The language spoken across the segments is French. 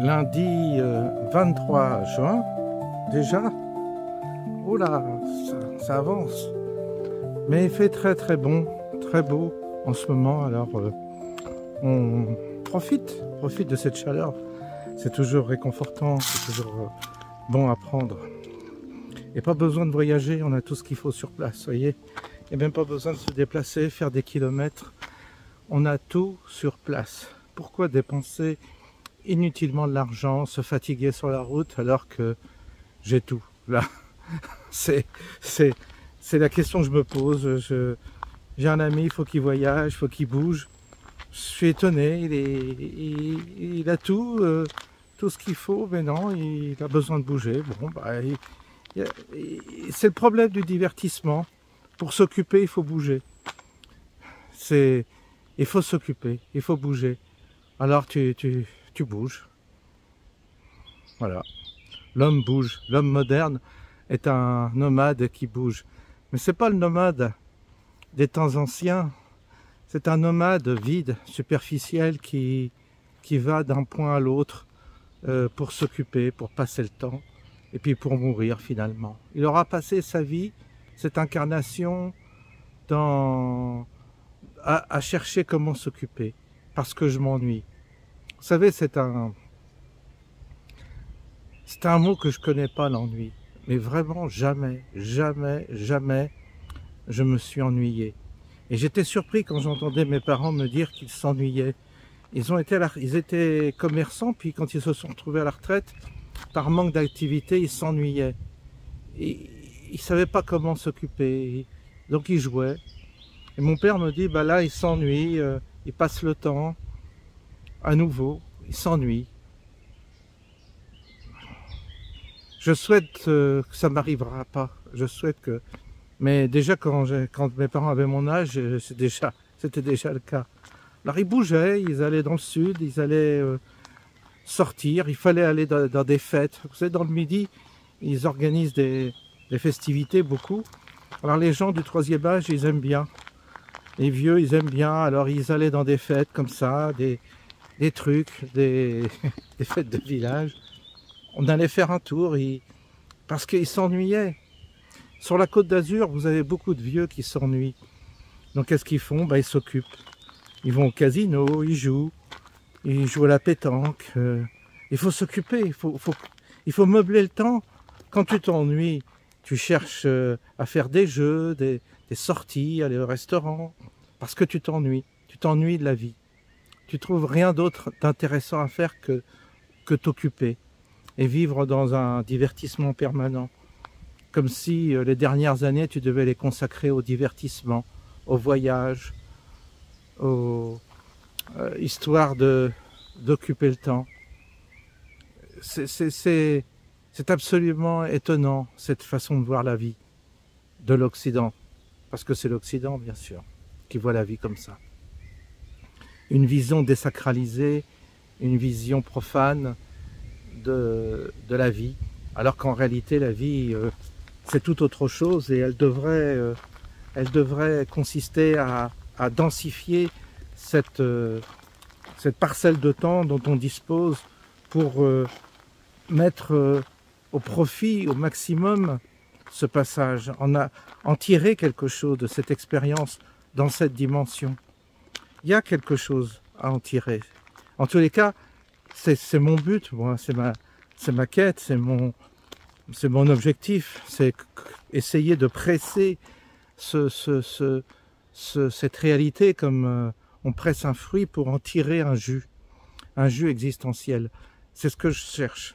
Lundi 23 juin, déjà, oh là, ça avance, mais il fait très très bon, très beau en ce moment, alors on profite de cette chaleur, c'est toujours réconfortant, c'est toujours bon à prendre, et pas besoin de voyager, on a tout ce qu'il faut sur place, vous voyez, il n'y a même pas besoin de se déplacer, faire des kilomètres, on a tout sur place, pourquoi dépenser inutilement de l'argent, se fatiguer sur la route alors que j'ai tout là. C'est la question que je me pose. J'ai un ami, il faut qu'il voyage, il faut qu'il bouge. Je suis étonné, il a tout, tout ce qu'il faut, mais non, il a besoin de bouger. Bon, bah, c'est le problème du divertissement. Pour s'occuper, il faut bouger. Il faut s'occuper, il faut bouger. Alors tu bouges. Voilà. L'homme bouge. L'homme moderne est un nomade qui bouge. Mais c'est pas le nomade des temps anciens. C'est un nomade vide, superficiel, qui va d'un point à l'autre pour s'occuper, pour passer le temps, et puis pour mourir finalement. Il aura passé sa vie, cette incarnation, à chercher comment s'occuper, parce que je m'ennuie. Vous savez, c'est un mot que je connais pas, l'ennui. Mais vraiment, jamais, jamais, jamais, je me suis ennuyé. Et j'étais surpris quand j'entendais mes parents me dire qu'ils s'ennuyaient. Ils étaient commerçants, puis quand ils se sont retrouvés à la retraite, par manque d'activité, ils s'ennuyaient. Et ils ne savaient pas comment s'occuper. Donc ils jouaient. Et mon père me dit, bah là, il s'ennuie, il passe le temps. À nouveau, il s'ennuie. Je souhaite que ça ne m'arrivera pas. Je souhaite que... Mais déjà, quand mes parents avaient mon âge, c'était déjà le cas. Alors ils bougeaient, ils allaient dans le sud, ils allaient sortir, il fallait aller dans des fêtes. Vous savez, dans le Midi, ils organisent des festivités, beaucoup. Alors les gens du troisième âge, ils aiment bien. Les vieux, ils aiment bien. Alors ils allaient dans des fêtes comme ça, des trucs, des fêtes de village. On allait faire un tour parce qu'ils s'ennuyaient. Sur la Côte d'Azur, vous avez beaucoup de vieux qui s'ennuient. Donc qu'est-ce qu'ils font? Ils s'occupent. Ils vont au casino, ils jouent à la pétanque. Il faut s'occuper, il faut meubler le temps. Quand tu t'ennuies, tu cherches à faire des jeux, des sorties, aller au restaurant, parce que tu t'ennuies de la vie. Tu trouves rien d'autre d'intéressant à faire que t'occuper et vivre dans un divertissement permanent. Comme si les dernières années, tu devais les consacrer au divertissement, au voyage, histoire d'occuper le temps. C'est absolument étonnant, cette façon de voir la vie de l'Occident. Parce que c'est l'Occident, bien sûr, qui voit la vie comme ça. Une vision désacralisée, une vision profane de la vie, alors qu'en réalité la vie c'est tout autre chose et elle devrait consister à densifier cette parcelle de temps dont on dispose pour mettre au profit au maximum ce passage, en tirer quelque chose de cette expérience dans cette dimension. Il y a quelque chose à en tirer. En tous les cas, c'est mon but, c'est ma quête, c'est mon objectif, c'est essayer de presser cette réalité comme on presse un fruit pour en tirer un jus existentiel. C'est ce que je cherche.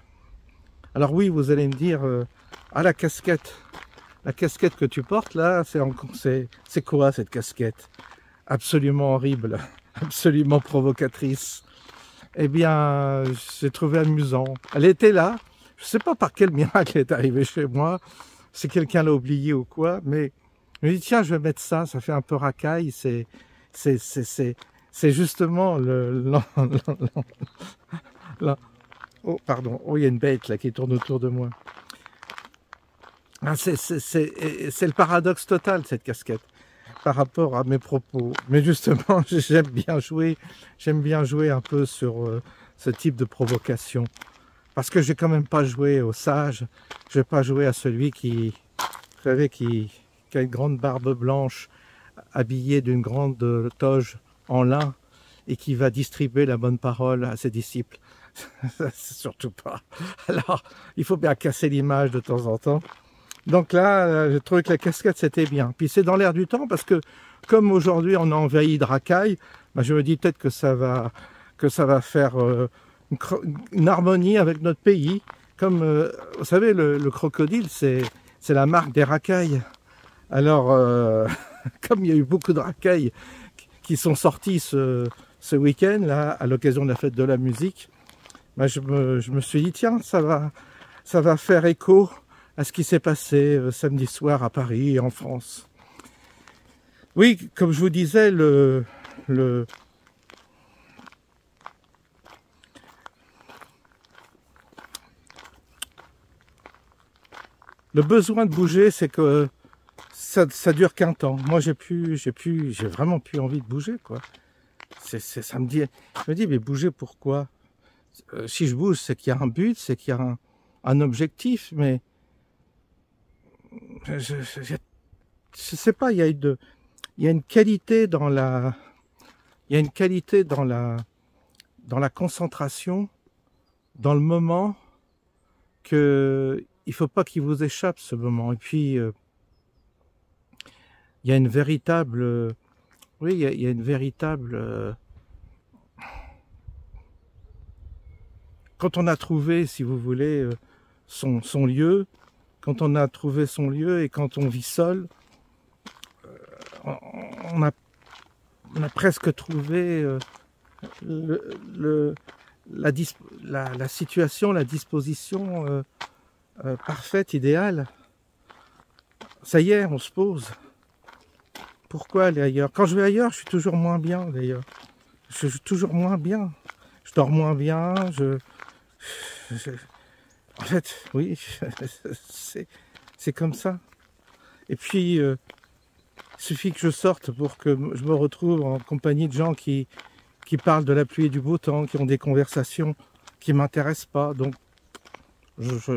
Alors oui, vous allez me dire, ah la casquette que tu portes là, c'est quoi cette casquette? Absolument horrible, absolument provocatrice. Eh bien, j'ai trouvé amusant. Elle était là, je ne sais pas par quel miracle elle est arrivée chez moi, si quelqu'un l'a oublié ou quoi, mais je me dis tiens, je vais mettre ça fait un peu racaille, c'est justement oh pardon, oh il y a une bête là qui tourne autour de moi. C'est le paradoxe total cette casquette par rapport à mes propos. Mais justement, j'aime bien jouer un peu sur ce type de provocation. Parce que je vais quand même pas jouer au sage, je vais pas jouer à celui qui, vous savez, qui a une grande barbe blanche, habillé d'une grande toge en lin, et qui va distribuer la bonne parole à ses disciples. Surtout pas. Alors, il faut bien casser l'image de temps en temps. Donc là, j'ai trouvé que la casquette, c'était bien. Puis c'est dans l'air du temps, parce que comme aujourd'hui on a envahi de racailles, bah, je me dis peut-être que ça va faire une harmonie avec notre pays. Comme, vous savez, le crocodile, c'est la marque des racailles. Alors, comme il y a eu beaucoup de racailles qui sont sorties ce week-end, là, à l'occasion de la fête de la musique, bah, je me suis dit, tiens, ça va faire écho à ce qui s'est passé samedi soir à Paris et en France. Oui, comme je vous disais, le besoin de bouger, c'est que ça dure qu'un temps. Moi, j'ai vraiment plus envie de bouger, quoi. Ça me dit, je me dis, mais bouger pourquoi? Si je bouge, c'est qu'il y a un but, c'est qu'il y a un objectif, mais je sais pas, il y a une qualité dans la concentration, dans le moment, que il faut pas qu'il vous échappe ce moment. Et puis il y a une véritable, oui, il y a une véritable, quand on a trouvé, si vous voulez, son lieu, quand on a trouvé son lieu et quand on vit seul, on a presque trouvé la situation, la disposition parfaite, idéale. Ça y est, on se pose. Pourquoi aller ailleurs? Quand je vais ailleurs, je suis toujours moins bien d'ailleurs. Je suis toujours moins bien. Je dors moins bien, en fait, oui, c'est comme ça. Et puis, il suffit que je sorte pour que je me retrouve en compagnie de gens qui parlent de la pluie et du beau temps, qui ont des conversations qui ne m'intéressent pas. Donc, ça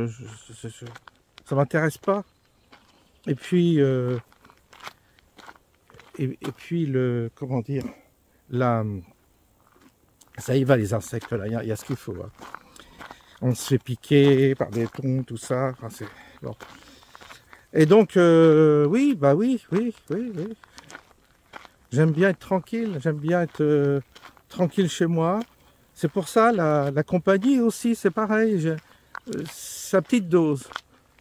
m'intéresse pas. Et puis, comment dire, ça y va les insectes là, il y a ce qu'il faut. Hein. On se fait piquer par des thons, tout ça. Enfin, c'est bon. Et donc, oui. J'aime bien être tranquille. J'aime bien être tranquille chez moi. C'est pour ça, la compagnie aussi, c'est pareil. Sa petite dose.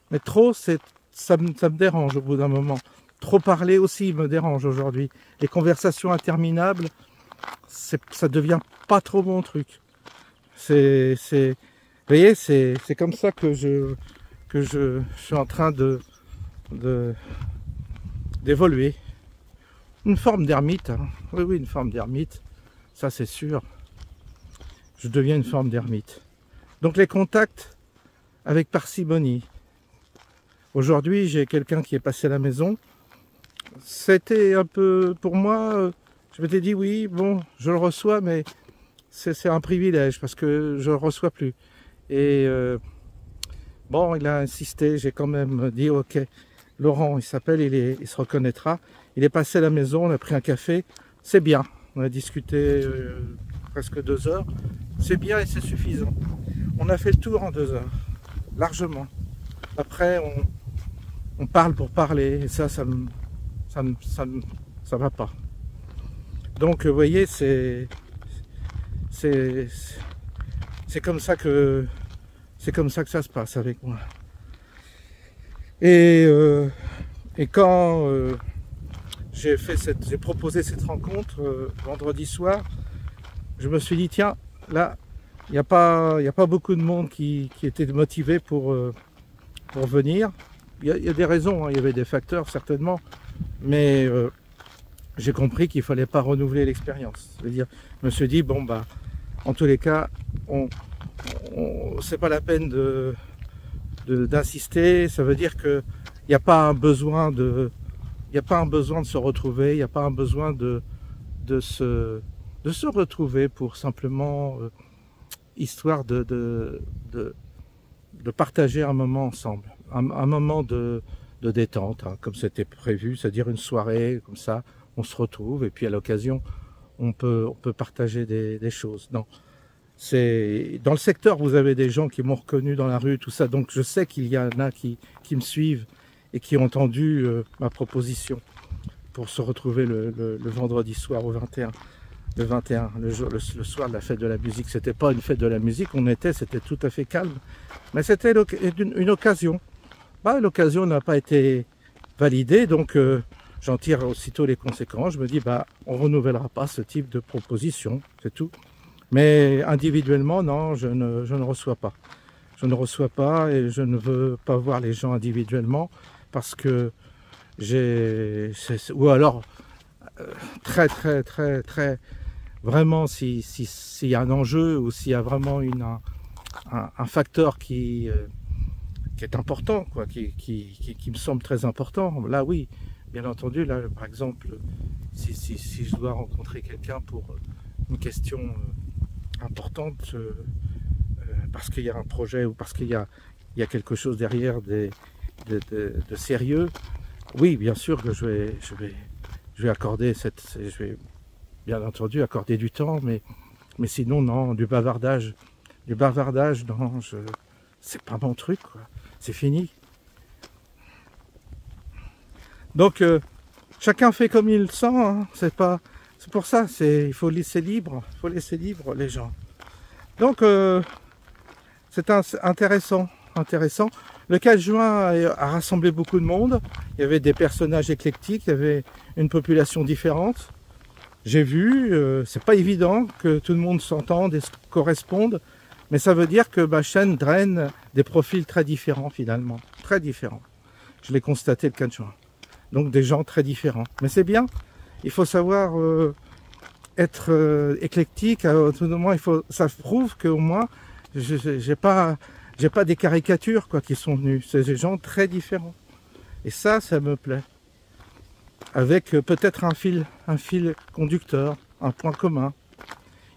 Mais trop, ça me dérange au bout d'un moment. Trop parler aussi me dérange aujourd'hui. Les conversations interminables, ça devient pas trop mon truc. Vous voyez, c'est comme ça que je suis en train d'évoluer. Une forme d'ermite, hein. Oui, une forme d'ermite, ça c'est sûr. Je deviens une forme d'ermite. Donc les contacts avec parcimonie. Aujourd'hui, j'ai quelqu'un qui est passé à la maison. C'était un peu, pour moi, je m'étais dit oui, bon, je le reçois, mais c'est un privilège parce que je le reçois plus. Et bon, il a insisté, j'ai quand même dit ok, Laurent, il s'appelle, il se reconnaîtra. Il est passé à la maison, on a pris un café, c'est bien. On a discuté presque 2 heures, c'est bien et c'est suffisant. On a fait le tour en 2 heures, largement. Après, on parle pour parler, et ça me ça va pas. Donc vous voyez, c'est comme ça que ça se passe avec moi. Et quand j'ai proposé cette rencontre vendredi soir, je me suis dit tiens, là il n'y a pas beaucoup de monde qui était motivé pour venir. Il y a des raisons, hein, il y avait des facteurs certainement, mais j'ai compris qu'il ne fallait pas renouveler l'expérience. C'est-à-dire, je me suis dit, bon, bah, en tous les cas, c'est pas la peine d'insister. Ça veut dire qu'il n'y a pas un besoin de se retrouver, il n'y a pas un besoin de se retrouver pour simplement, histoire de partager un moment ensemble, un moment de détente, hein, comme c'était prévu, c'est-à-dire une soirée comme ça. On se retrouve et puis à l'occasion, on peut partager des choses. Non, dans le secteur, vous avez des gens qui m'ont reconnu dans la rue, tout ça. Donc je sais qu'il y en a qui me suivent et qui ont entendu ma proposition pour se retrouver le vendredi soir au 21. Le soir de la fête de la musique. C'était pas une fête de la musique, c'était tout à fait calme. Mais c'était une occasion. Bah, l'occasion n'a pas été validée, donc j'en tire aussitôt les conséquences. Je me dis, bah, on ne renouvellera pas ce type de proposition, c'est tout. Mais individuellement, non, je ne reçois pas. Je ne reçois pas et je ne veux pas voir les gens individuellement parce que ou alors, très, vraiment, s'il y a un enjeu ou s'il y a vraiment un facteur qui est important, quoi, qui me semble très important, là oui. Bien entendu, là, par exemple, si je dois rencontrer quelqu'un pour une question importante, parce qu'il y a un projet ou parce qu'il y a quelque chose derrière de sérieux, oui, bien sûr que je vais accorder je vais bien entendu accorder du temps, mais sinon, non, du bavardage, non, c'est pas mon truc, quoi. C'est fini. Donc chacun fait comme il le sent, hein. C'est pour ça, il faut laisser libre les gens. Donc c'est intéressant. Le 4 juin a rassemblé beaucoup de monde. Il y avait des personnages éclectiques, il y avait une population différente. J'ai vu, c'est pas évident que tout le monde s'entende et se corresponde, mais ça veut dire que Chêne draine des profils très différents finalement, très différents. Je l'ai constaté le 4 juin. Donc des gens très différents. Mais c'est bien, il faut savoir être éclectique. À tout moment, ça prouve qu'au moins, j'ai pas des caricatures quoi, qui sont venues. C'est des gens très différents. Et ça me plaît. Avec peut-être un fil conducteur, un point commun.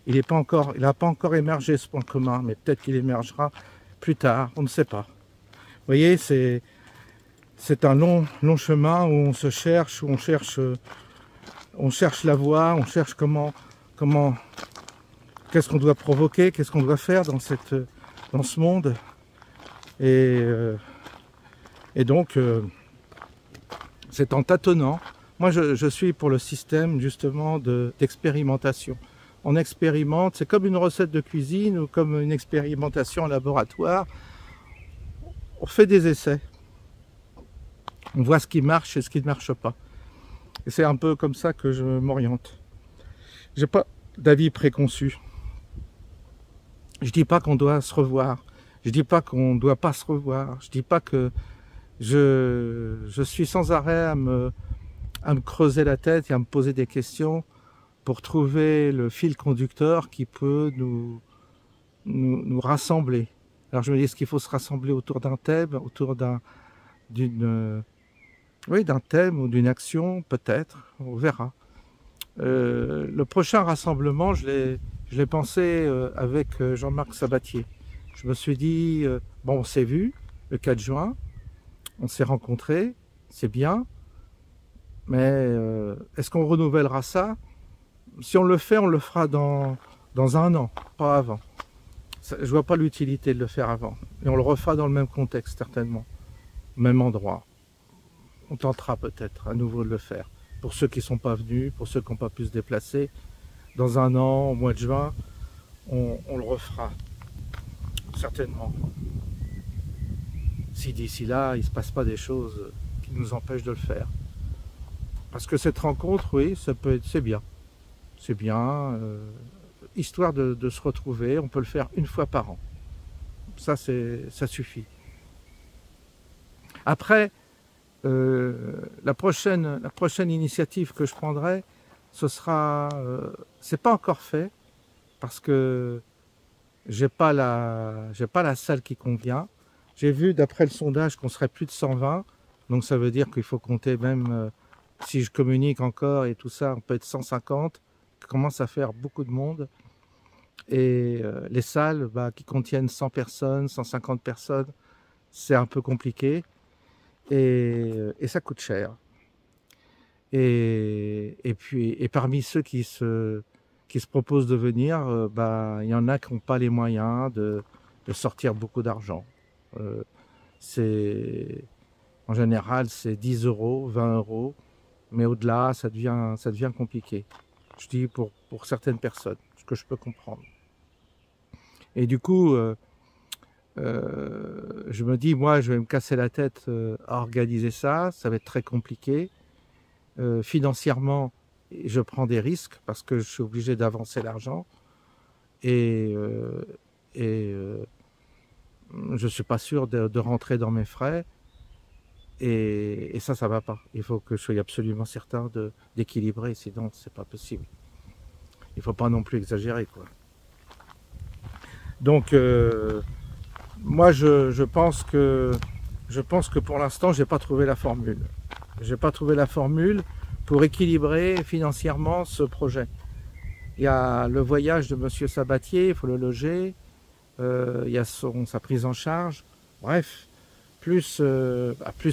Il n'a pas encore émergé ce point commun, mais peut-être qu'il émergera plus tard, on ne sait pas. Vous voyez, c'est un long chemin où on se cherche, où on cherche la voie, on cherche qu'est-ce qu'on doit provoquer, qu'est-ce qu'on doit faire dans ce monde. Et donc, c'est en tâtonnant. Moi, je suis pour le système justement d'expérimentation. On expérimente, c'est comme une recette de cuisine ou comme une expérimentation en laboratoire. On fait des essais. On voit ce qui marche et ce qui ne marche pas. Et c'est un peu comme ça que je m'oriente. J'ai pas d'avis préconçu. Je dis pas qu'on doit se revoir. Je dis pas qu'on ne doit pas se revoir. Je dis pas que je suis sans arrêt à me creuser la tête et à me poser des questions pour trouver le fil conducteur qui peut nous rassembler. Alors je me dis, est-ce qu'il faut se rassembler autour d'un thème, autour d'un thème ou d'une action, peut-être, on verra. Le prochain rassemblement, je l'ai pensé avec Jean-Marc Sabatier. Je me suis dit, bon, on s'est vu le 4 juin, on s'est rencontrés, c'est bien, mais est-ce qu'on renouvellera ça? Si on le fait, on le fera dans 1 an, pas avant. Je ne vois pas l'utilité de le faire avant. Et on le refera dans le même contexte, certainement. Même endroit. on tentera peut-être à nouveau de le faire. Pour ceux qui ne sont pas venus, pour ceux qui n'ont pas pu se déplacer, dans un an, au mois de juin, on le refera, certainement. Si d'ici là, il ne se passe pas des choses qui nous empêchent de le faire. Parce que cette rencontre, oui, c'est bien. C'est bien, histoire de se retrouver, on peut le faire une fois par an. Ça suffit. Après, la prochaine initiative que je prendrai, ce sera, c'est pas encore fait, parce que j'ai pas la salle qui convient. J'ai vu d'après le sondage qu'on serait plus de 120, donc ça veut dire qu'il faut compter même, si je communique encore et tout ça, on peut être 150, ça commence à faire beaucoup de monde. Et les salles qui contiennent 100 personnes, 150 personnes, c'est un peu compliqué et ça coûte cher. Et parmi ceux qui se proposent de venir, il y en a qui n'ont pas les moyens de sortir beaucoup d'argent. En général, c'est 10 €, 20 €, mais au-delà, ça devient compliqué. Je dis pour certaines personnes, ce que je peux comprendre. Et du coup, je me dis, moi, je vais me casser la tête à organiser ça, ça va être très compliqué. Financièrement, je prends des risques parce que je suis obligé d'avancer l'argent et je ne suis pas sûr de rentrer dans mes frais et ça ne va pas. Il faut que je sois absolument certain d'équilibrer, sinon c'est pas possible. Il ne faut pas non plus exagérer, quoi. Donc, moi, je pense que pour l'instant, j'ai pas trouvé la formule. J'ai pas trouvé la formule pour équilibrer financièrement ce projet. Il y a le voyage de Monsieur Sabatier, il faut le loger, il y a sa prise en charge, bref, plus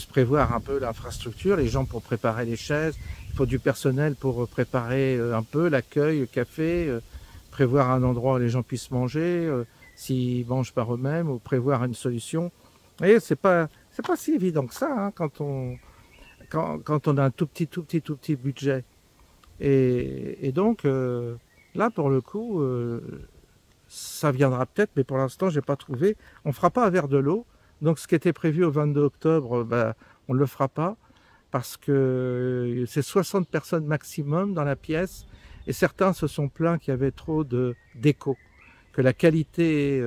prévoir un peu l'infrastructure, les gens pour préparer les chaises, il faut du personnel pour préparer un peu l'accueil, le café, prévoir un endroit où les gens puissent manger, s'ils mangent par eux-mêmes, ou prévoir une solution. Vous voyez, c'est pas si évident que ça, hein, quand on a un tout petit budget. Et donc, là, pour le coup, ça viendra peut-être, mais pour l'instant, j'ai pas trouvé. On fera pas un verre de l'eau. Donc, ce qui était prévu au 22 octobre, on ne le fera pas, parce que c'est 60 personnes maximum dans la pièce, et certains se sont plaints qu'il y avait trop d'écho, que la qualité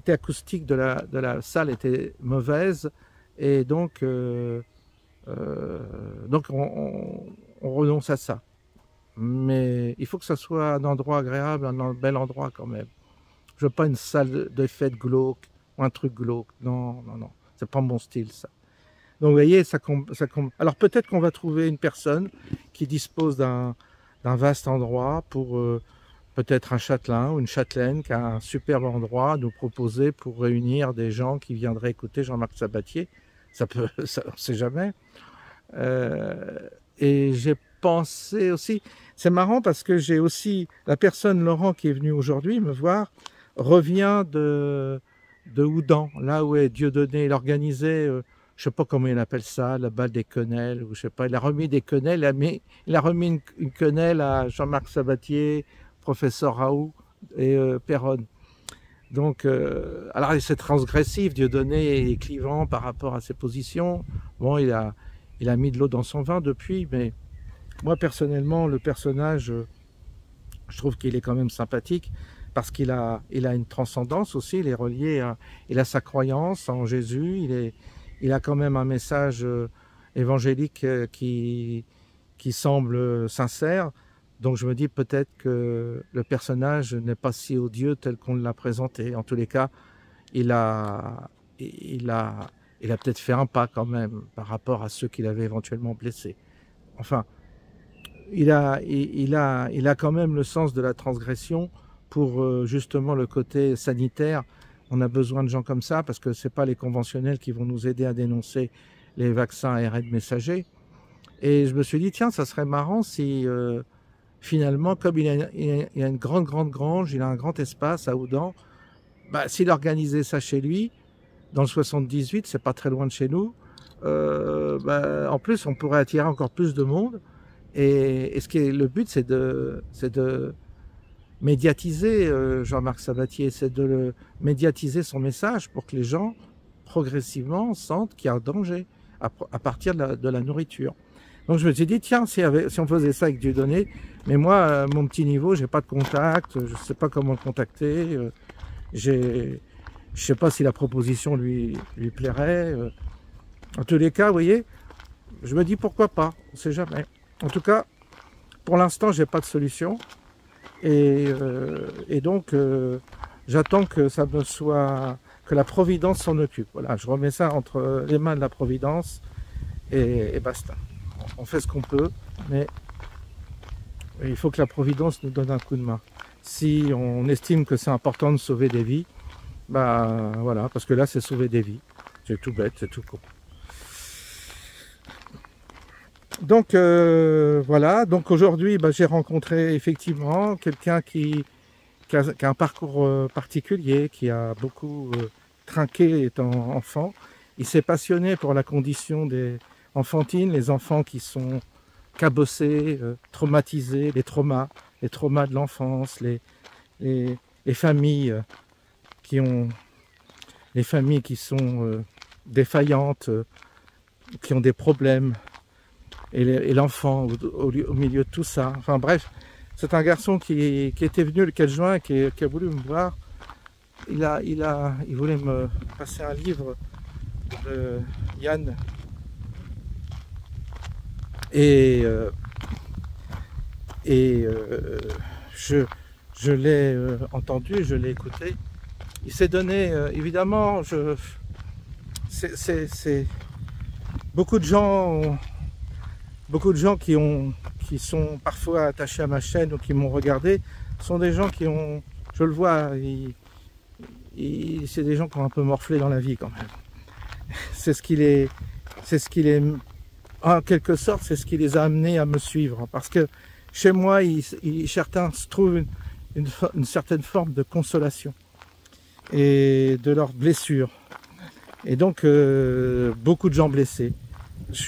acoustique de la salle était mauvaise, et donc on renonce à ça. Mais il faut que ça soit un endroit agréable, un bel endroit quand même. Je veux pas une salle de fête glauque, ou un truc glauque. Non, c'est pas mon style, ça. Donc vous voyez, alors peut-être qu'on va trouver une personne qui dispose d'un vaste endroit pour peut-être un châtelain ou une châtelaine qui a un superbe endroit à nous proposer pour réunir des gens qui viendraient écouter Jean-Marc Sabatier. Ça, on ne sait jamais. Et j'ai pensé aussi, c'est marrant parce que j'ai aussi, la personne Laurent qui est venu aujourd'hui me voir, revient de Houdan, là où est Dieudonné. Il organisait, je ne sais pas comment il appelle ça, la balle des quenelles, ou je sais pas, il a remis des quenelles, il a remis une quenelle à Jean-Marc Sabatier, professeur Raoult et Perronne. Donc, alors c'est transgressif, Dieudonné est clivant par rapport à ses positions. Bon, il a mis de l'eau dans son vin depuis, mais moi personnellement, le personnage, je trouve qu'il est quand même sympathique parce qu'il a une transcendance aussi, il est relié, il a sa croyance en Jésus, il a quand même un message évangélique qui semble sincère. Donc je me dis peut-être que le personnage n'est pas si odieux tel qu'on l'a présenté. En tous les cas, il a peut-être fait un pas quand même par rapport à ceux qu'il avait éventuellement blessés. Enfin, il a quand même le sens de la transgression pour justement le côté sanitaire. On a besoin de gens comme ça parce que c'est pas les conventionnels qui vont nous aider à dénoncer les vaccins ARN messagers. Et je me suis dit, tiens, ça serait marrant si finalement, comme il a une grande grange, il a un grand espace à Houdan, s'il organisait ça chez lui, dans le 78, c'est pas très loin de chez nous, en plus, on pourrait attirer encore plus de monde. Et ce qui est le but, c'est de médiatiser Jean-Marc Sabatier, c'est de médiatiser son message pour que les gens, progressivement, sentent qu'il y a un danger à partir de la nourriture. Donc je me suis dit, tiens, si on faisait ça avec Dieudonné, mais moi, à mon petit niveau, j'ai pas de contact, je sais pas comment le contacter, je sais pas si la proposition lui plairait. En tous les cas, vous voyez, je me dis pourquoi pas, on sait jamais. En tout cas, pour l'instant, j'ai pas de solution. Et donc, j'attends que ça me soit, que la Providence s'en occupe. Voilà, je remets ça entre les mains de la Providence et basta. On fait ce qu'on peut, mais il faut que la Providence nous donne un coup de main. Si on estime que c'est important de sauver des vies, bah voilà, parce que là, c'est sauver des vies. C'est tout bête, c'est tout con. Donc voilà, donc aujourd'hui j'ai rencontré effectivement quelqu'un qui a un parcours particulier, qui a beaucoup trinqué étant enfant. Il s'est passionné pour la condition des enfantines, les enfants qui sont cabossés, traumatisés, les traumas de l'enfance, les familles qui sont défaillantes, qui ont des problèmes. Et l'enfant au milieu de tout ça. Enfin bref, c'est un garçon qui était venu le 4 juin, qui a voulu me voir. Il voulait me passer un livre de Yann. Et je l'ai entendu, je l'ai écouté. Il s'est donné, évidemment, c'est beaucoup de gens qui sont parfois attachés à ma chaîne ou qui m'ont regardé sont des gens qui ont, je le vois, c'est des gens qui ont un peu morflé dans la vie quand même. C'est ce qui les, en quelque sorte, c'est ce qui les a amenés à me suivre. Parce que chez moi, certains se trouvent une certaine forme de consolation et de leurs blessures. Et donc, beaucoup de gens blessés.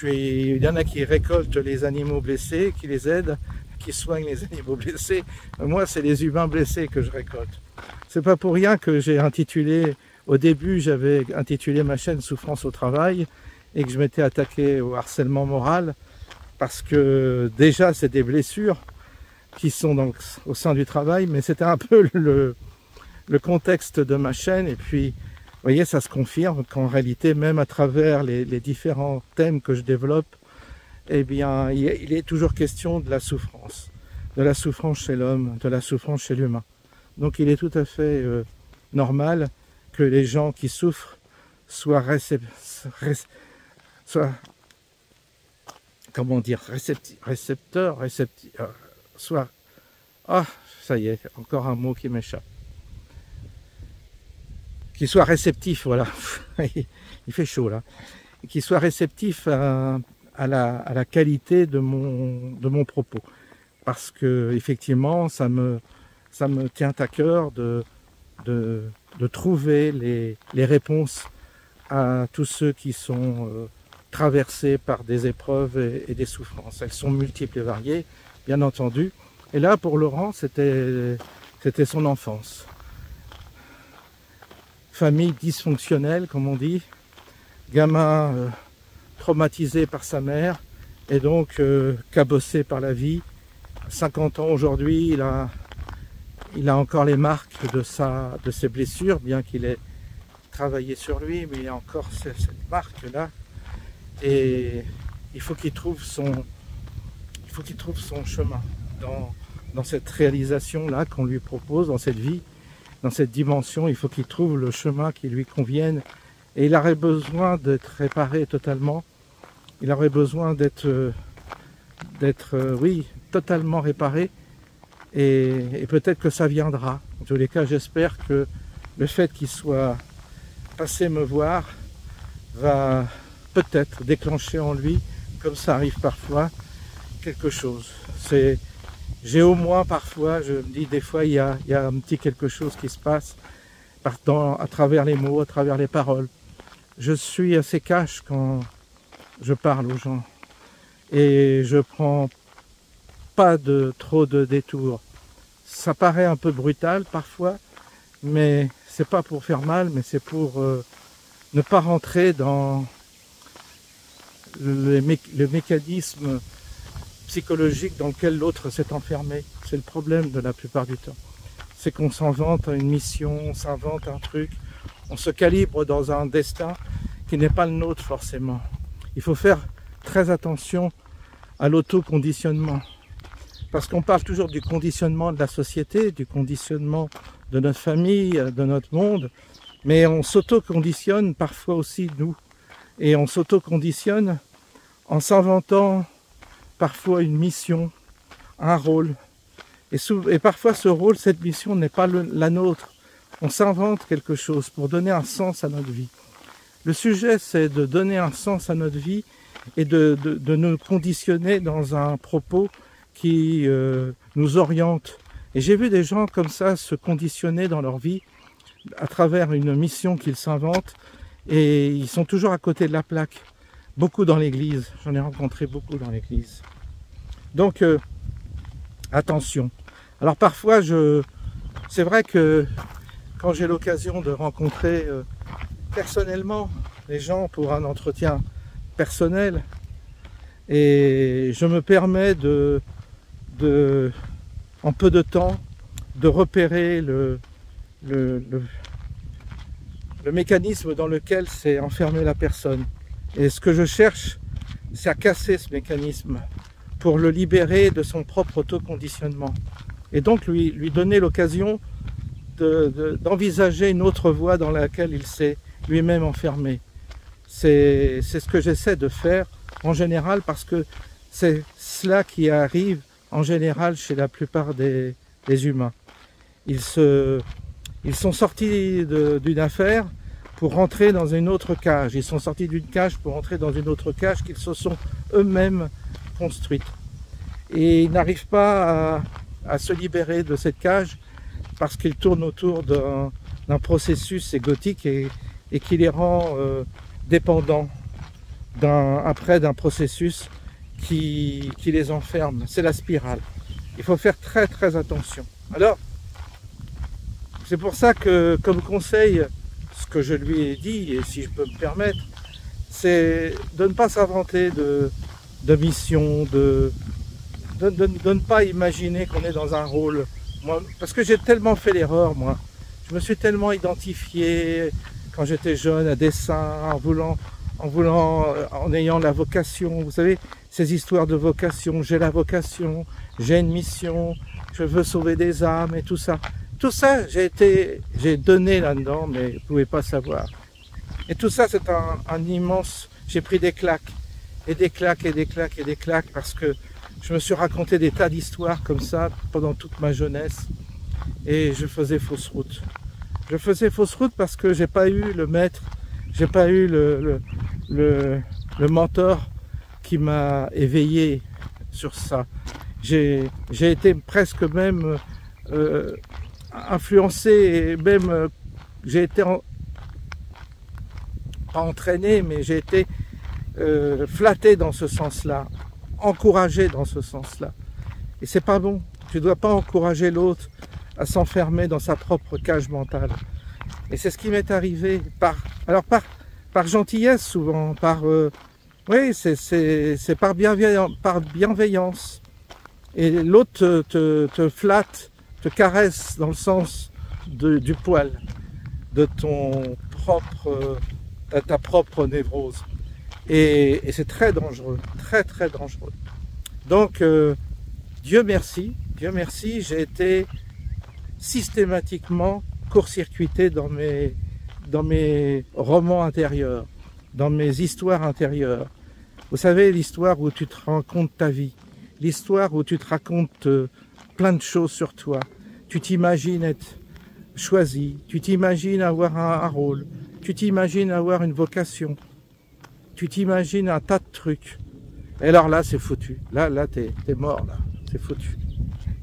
Il y en a qui récoltent les animaux blessés, qui les aident, qui soignent les animaux blessés. Moi, c'est les humains blessés que je récolte. C'est pas pour rien que j'ai intitulé, au début, j'avais intitulé ma chaîne Souffrance au travail et que je m'étais attaqué au harcèlement moral parce que déjà, c'est des blessures qui sont donc au sein du travail, mais c'était un peu le contexte de ma chaîne. Et puis, vous voyez, ça se confirme qu'en réalité, même à travers les différents thèmes que je développe, eh bien, il est toujours question de la souffrance chez l'homme, de la souffrance chez l'humain. Donc, il est tout à fait normal que les gens qui souffrent soient ça y est, encore un mot qui m'échappe. Qui soit réceptif, voilà, il fait chaud là, qui soit réceptif à la qualité de mon propos, parce que effectivement ça me tient à cœur de trouver les réponses à tous ceux qui sont traversés par des épreuves et des souffrances. Elles sont multiples et variées, bien entendu, et là pour Laurent c'était son enfance. Famille dysfonctionnelle, comme on dit, gamin traumatisé par sa mère et donc cabossé par la vie. 50 ans aujourd'hui, il a encore les marques de ses blessures, bien qu'il ait travaillé sur lui, mais il y a encore cette marque-là. Et il faut qu'il trouve son chemin dans cette réalisation-là qu'on lui propose, dans cette vie. Dans cette dimension, il faut qu'il trouve le chemin qui lui convienne. Et il aurait besoin d'être réparé totalement. Il aurait besoin d'être totalement réparé. Et peut-être que ça viendra. En tous les cas, j'espère que le fait qu'il soit passé me voir va peut-être déclencher en lui, comme ça arrive parfois, quelque chose. J'ai au moins parfois, je me dis des fois, il y a un petit quelque chose qui se passe à travers les mots, à travers les paroles. Je suis assez cash quand je parle aux gens. Et je prends pas trop de détours. Ça paraît un peu brutal parfois, mais c'est pas pour faire mal, mais c'est pour ne pas rentrer dans le mécanisme psychologique dans lequel l'autre s'est enfermé. C'est le problème de la plupart du temps. C'est qu'on s'invente une mission, on s'invente un truc, on se calibre dans un destin qui n'est pas le nôtre forcément. Il faut faire très attention à l'autoconditionnement. Parce qu'on parle toujours du conditionnement de la société, du conditionnement de notre famille, de notre monde, mais on s'auto-conditionne parfois aussi nous. Et on s'auto-conditionne en s'inventant parfois une mission, un rôle. Et parfois ce rôle, cette mission n'est pas la nôtre. On s'invente quelque chose pour donner un sens à notre vie. Le sujet, c'est de donner un sens à notre vie et de nous conditionner dans un propos qui nous oriente. Et j'ai vu des gens comme ça se conditionner dans leur vie à travers une mission qu'ils s'inventent et ils sont toujours à côté de la plaque. Beaucoup dans l'église, j'en ai rencontré beaucoup dans l'église. Donc, attention. Alors parfois, c'est vrai que quand j'ai l'occasion de rencontrer personnellement les gens pour un entretien personnel, et je me permets en peu de temps, de repérer le mécanisme dans lequel s'est enfermée la personne. Et ce que je cherche, c'est à casser ce mécanisme pour le libérer de son propre autoconditionnement. Et donc lui donner l'occasion d'envisager une autre voie dans laquelle il s'est lui-même enfermé. C'est ce que j'essaie de faire en général parce que c'est cela qui arrive en général chez la plupart des humains. Ils sont sortis d'une affaire pour rentrer dans une autre cage. Ils sont sortis d'une cage pour rentrer dans une autre cage qu'ils se sont eux-mêmes construites. Et ils n'arrivent pas à se libérer de cette cage parce qu'ils tournent autour d'un processus égotique et qui les rend dépendants d'un processus qui les enferme. C'est la spirale. Il faut faire très très attention. Alors, c'est pour ça que comme conseil, ce que je lui ai dit, et si je peux me permettre, c'est de ne pas s'inventer de mission, de ne pas imaginer qu'on est dans un rôle. Moi, parce que j'ai tellement fait l'erreur, moi. Je me suis tellement identifié quand j'étais jeune à dessin, en ayant la vocation. Vous savez, ces histoires de vocation, j'ai la vocation, j'ai une mission, je veux sauver des âmes et tout ça. Tout ça, j'ai donné là-dedans, mais vous ne pouvez pas savoir. Et tout ça, c'est un immense... J'ai pris des claques, et des claques, et des claques, et des claques, parce que je me suis raconté des tas d'histoires comme ça pendant toute ma jeunesse, et je faisais fausse route. Je faisais fausse route parce que j'ai pas eu le maître, j'ai pas eu le mentor qui m'a éveillé sur ça. J'ai été presque même influencé, et même j'ai été pas entraîné, mais j'ai été flatté dans ce sens-là, encouragé dans ce sens-là. Et c'est pas bon. Tu dois pas encourager l'autre à s'enfermer dans sa propre cage mentale. Et c'est ce qui m'est arrivé par gentillesse souvent, oui, c'est par bienveillance. Et l'autre te flatte, te caresse dans le sens du poil, de ta propre névrose. Et c'est très dangereux, très très dangereux. Donc, Dieu merci, j'ai été systématiquement court-circuité dans mes romans intérieurs, dans mes histoires intérieures. Vous savez, l'histoire où tu te racontes ta vie, l'histoire où tu te racontes plein de choses sur toi. Tu t'imagines être choisi, tu t'imagines avoir un rôle, tu t'imagines avoir une vocation, tu t'imagines un tas de trucs. Et alors là, c'est foutu. Là, t'es mort, là. C'est foutu.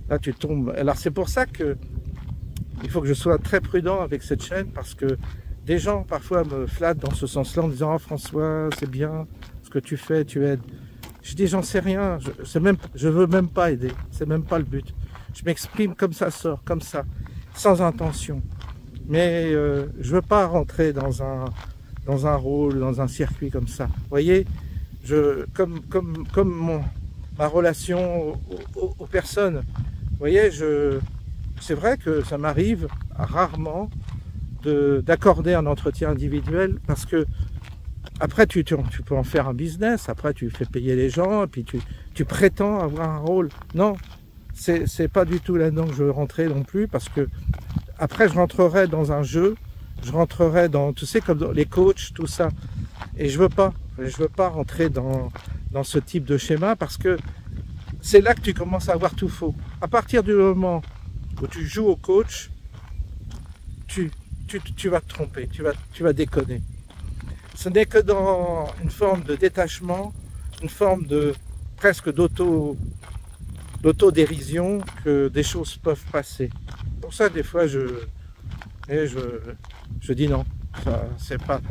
Là, tu tombes. Alors, c'est pour ça que il faut que je sois très prudent avec cette chaîne, parce que des gens, parfois, me flattent dans ce sens-là en disant « Ah, François, c'est bien ce que tu fais, tu aides. Je dis, j'en sais rien, je veux même pas aider, c'est même pas le but. Je m'exprime comme ça sort, comme ça, sans intention. Mais je veux pas rentrer dans un rôle, dans un circuit comme ça. Vous voyez, ma relation aux personnes, vous voyez, c'est vrai que ça m'arrive rarement d'accorder un entretien individuel parce que après tu peux en faire un business, après tu fais payer les gens, et puis tu prétends avoir un rôle. Non, c'est pas du tout là-dedans que je veux rentrer non plus, parce que après je rentrerai dans un jeu, je rentrerai dans, tu sais, comme les coachs, tout ça, et je veux pas rentrer dans ce type de schéma, parce que c'est là que tu commences à avoir tout faux. À partir du moment où tu joues au coach, tu vas te tromper, tu vas déconner. Ce n'est que dans une forme de détachement, une forme de presque d'autodérision que des choses peuvent passer. Pour ça, des fois, je dis non, c'est pas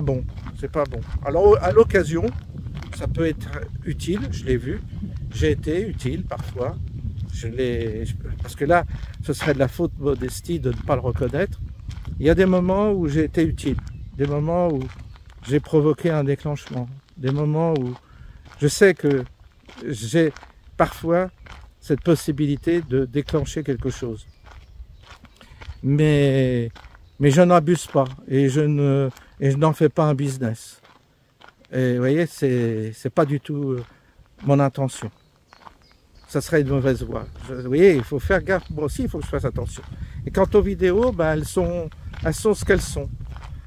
bon, c'est pas bon. Alors, à l'occasion, ça peut être utile, je l'ai vu, j'ai été utile parfois, parce que là, ce serait de la faute modestie de ne pas le reconnaître. Il y a des moments où j'ai été utile, des moments où j'ai provoqué un déclenchement, des moments où je sais que j'ai parfois cette possibilité de déclencher quelque chose. Mais je n'abuse pas et je n'en fais pas un business. Et vous voyez, c'est pas du tout mon intention. Ça serait une mauvaise voie. Vous voyez, il faut faire gaffe. Moi aussi, il faut que je fasse attention. Et quant aux vidéos, ben, elles sont ce qu'elles sont.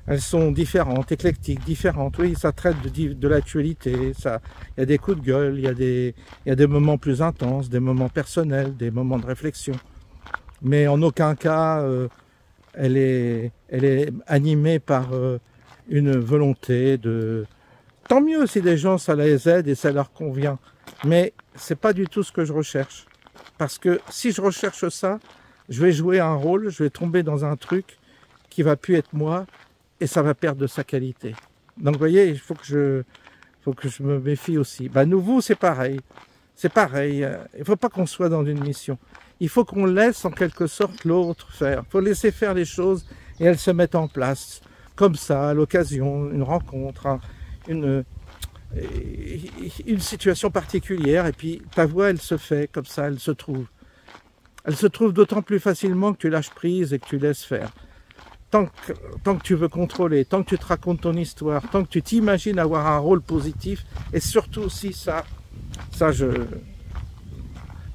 Elles sont différentes, éclectiques, différentes. Oui, ça traite de l'actualité. Il y a des coups de gueule, il y a des moments plus intenses, des moments personnels, des moments de réflexion. Mais en aucun cas, elle est animée par une volonté de... Tant mieux si des gens, ça les aide et ça leur convient. Mais c'est pas du tout ce que je recherche. Parce que si je recherche ça, je vais jouer un rôle, je vais tomber dans un truc qui va plus être moi, et ça va perdre de sa qualité. Donc vous voyez, il faut que je me méfie aussi. Ben, vous, c'est pareil. C'est pareil. Il ne faut pas qu'on soit dans une mission. Il faut qu'on laisse en quelque sorte l'autre faire. Il faut laisser faire les choses et elles se mettent en place. Comme ça, à l'occasion, une rencontre, une situation particulière. Et puis ta voix, elle se fait comme ça, elle se trouve. Elle se trouve d'autant plus facilement que tu lâches prise et que tu laisses faire. Tant que tu veux contrôler, tant que tu te racontes ton histoire, tant que tu t'imagines avoir un rôle positif, et surtout aussi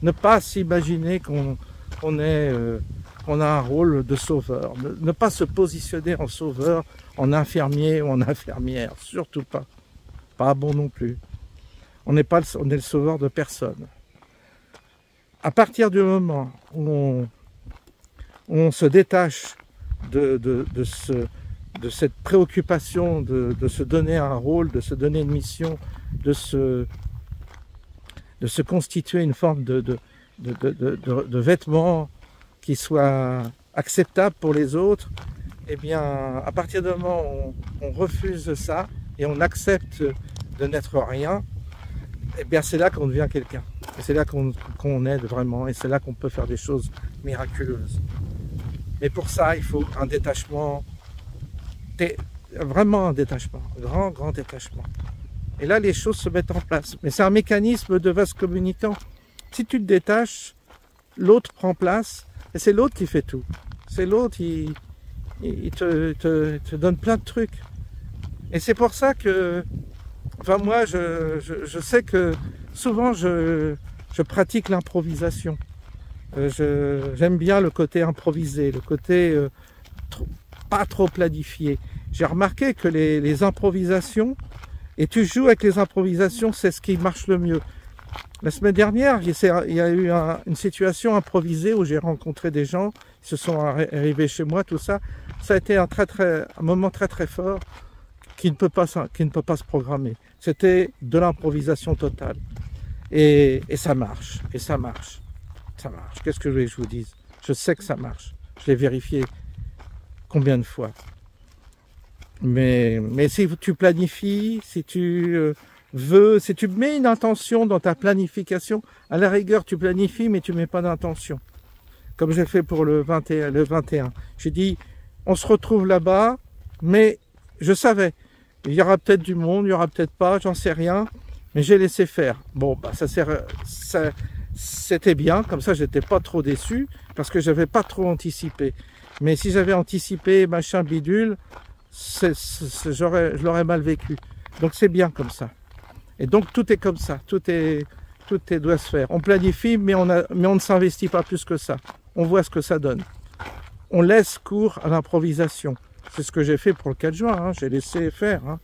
ne pas s'imaginer qu'on a un rôle de sauveur, ne pas se positionner en sauveur, en infirmier ou en infirmière, surtout pas. Pas bon non plus. On est le sauveur de personne. À partir du moment où on se détache de cette préoccupation de se donner un rôle, de se donner une mission, de se constituer une forme de vêtements qui soit acceptable pour les autres, eh bien, à partir du moment où on refuse ça et on accepte de n'être rien, eh bien, c'est là qu'on devient quelqu'un. Et c'est là qu'on aide vraiment, et c'est là qu'on peut faire des choses miraculeuses. Mais pour ça, il faut un détachement, vraiment un détachement, un grand détachement. Et là, les choses se mettent en place. Mais c'est un mécanisme de vase communicant. Si tu te détaches, l'autre prend place, et c'est l'autre qui fait tout. C'est l'autre, il te donne plein de trucs. Et c'est pour ça que, enfin moi, je sais que souvent, je pratique l'improvisation. J'aime bien le côté improvisé, le côté pas trop planifié. J'ai remarqué que les improvisations, et tu joues avec les improvisations, c'est ce qui marche le mieux. La semaine dernière, il y a eu une situation improvisée où j'ai rencontré des gens, ils se sont arrivés chez moi, tout ça. Ça a été un moment très très fort qui ne peut pas se programmer. C'était de l'improvisation totale. Et ça marche, et ça marche. Ça marche. Qu'est-ce que je vous dise? Je sais que ça marche. Je l'ai vérifié combien de fois. Mais si tu planifies, si tu vœux. Si tu mets une intention dans ta planification, à la rigueur, tu planifies, mais tu mets pas d'intention. Comme j'ai fait pour le 21. J'ai dit, on se retrouve là-bas, mais je savais, il y aura peut-être du monde, il y aura peut-être pas, j'en sais rien, mais j'ai laissé faire. Bon, bah c'était bien, comme ça j'étais pas trop déçu, parce que j'avais pas trop anticipé. Mais si j'avais anticipé, machin bidule, je l'aurais mal vécu. Donc c'est bien comme ça. Et donc tout est comme ça, tout doit se faire. On planifie, mais on ne s'investit pas plus que ça. On voit ce que ça donne. On laisse cours à l'improvisation. C'est ce que j'ai fait pour le 4 juin, hein. J'ai laissé faire. Hein.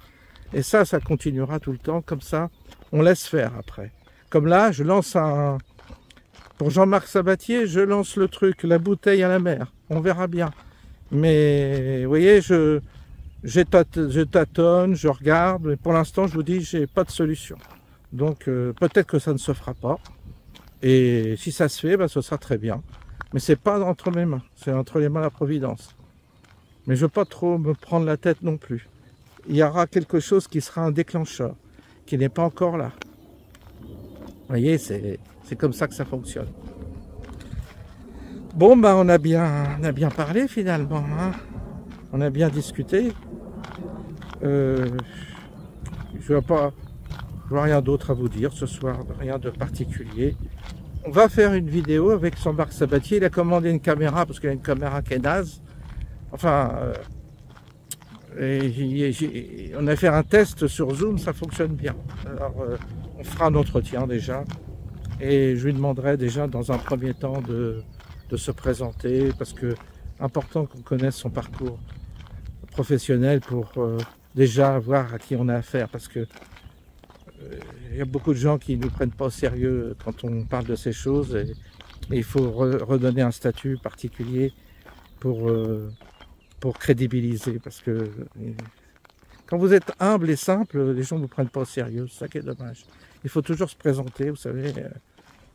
Et ça continuera tout le temps, comme ça. On laisse faire après. Comme là, je lance pour Jean-Marc Sabatier, je lance le truc, la bouteille à la mer. On verra bien. Mais vous voyez, je tâtonne, je regarde, mais pour l'instant, je vous dis, j'ai pas de solution. Donc, peut-être que ça ne se fera pas. Et si ça se fait, ben, ce sera très bien. Mais c'est pas entre mes mains, c'est entre les mains de la Providence. Mais je ne veux pas trop me prendre la tête non plus. Il y aura quelque chose qui sera un déclencheur, qui n'est pas encore là. Vous voyez, c'est comme ça que ça fonctionne. Bon, ben, on a bien parlé finalement. Hein. On a bien discuté. Je vois rien d'autre à vous dire ce soir, rien de particulier. On va faire une vidéo avec Jean-Marc Sabatier. Il a commandé une caméra parce qu'il a une caméra qui est naze. Enfin, on a fait un test sur Zoom, ça fonctionne bien. Alors, on fera un entretien déjà. Et je lui demanderai déjà dans un premier temps de se présenter parce que important qu'on connaisse son parcours professionnel pour déjà voir à qui on a affaire parce que il y a beaucoup de gens qui ne nous prennent pas au sérieux quand on parle de ces choses et il faut redonner un statut particulier pour crédibiliser parce que quand vous êtes humble et simple, les gens ne vous prennent pas au sérieux, c'est ça qui est dommage. Il faut toujours se présenter, vous savez,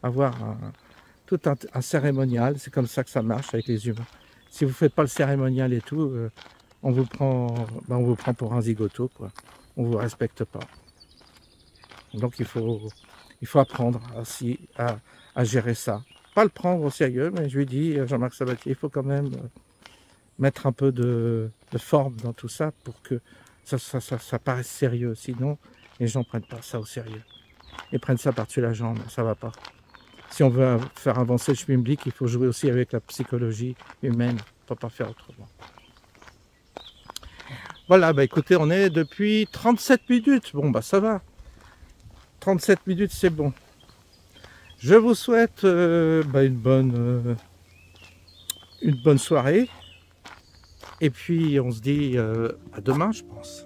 avoir tout un cérémonial, c'est comme ça que ça marche avec les humains. Si vous ne faites pas le cérémonial et tout, on vous prend pour un zigoto, quoi. On ne vous respecte pas. Donc il faut apprendre à gérer ça. Pas le prendre au sérieux, mais je lui dis, Jean-Marc Sabatier, il faut quand même mettre un peu de forme dans tout ça pour que ça paraisse sérieux. Sinon, les gens ne prennent pas ça au sérieux. Ils prennent ça par-dessus la jambe, ça ne va pas. Si on veut faire avancer le schmilblick, il faut jouer aussi avec la psychologie humaine. On ne peut pas faire autrement. Voilà, bah écoutez, on est depuis 37 minutes. Bon, bah ça va. 37 minutes, c'est bon. Je vous souhaite une bonne soirée. Et puis, on se dit à demain, je pense.